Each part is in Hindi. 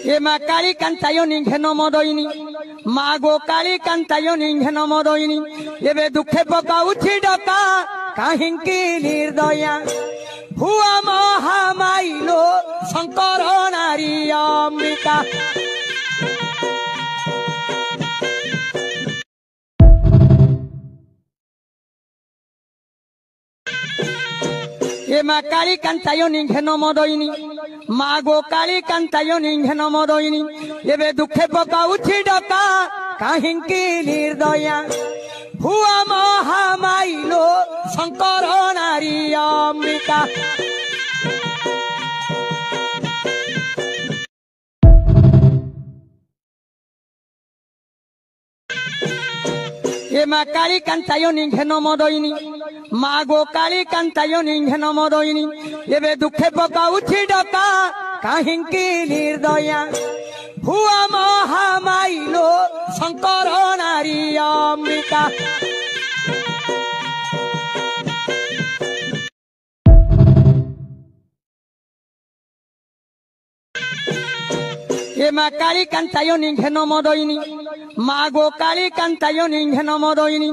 ए मा काली कांतायनी घेनो मदयनी मा गो काली कांतायनी घेनो मदयनी एबे दुखे पकाउछि डका काहिंकी निर्दया हुआ महामाइलो शंकर नारी अमृता ए मा काली कांतायनी घेनो मदयनी मा गो काली कांतायनी घेनो मदयनी एबे दुखे पकाउछि डका काहिंकी निर्दया हुआ महामाइलो शंकर नारी अमृता ए मा काली कांतायनी घेनो मदयनी मा गो काली कांतायनी घेनो मदयनी एबे दुखे पकाउछि डका काहिंकी निर्दया हुआ महामाइलो शंकर नारी अमृता ए मा काली कांतायनी घेनो मदयनी मा गो काली कांतायनी घेनो मदयनी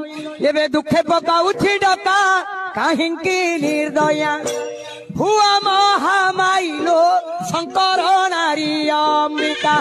एबे दुखे पकाउछि डका काहिंकी निर्दया हुआ महामाइलो शंकर नारी अमृता।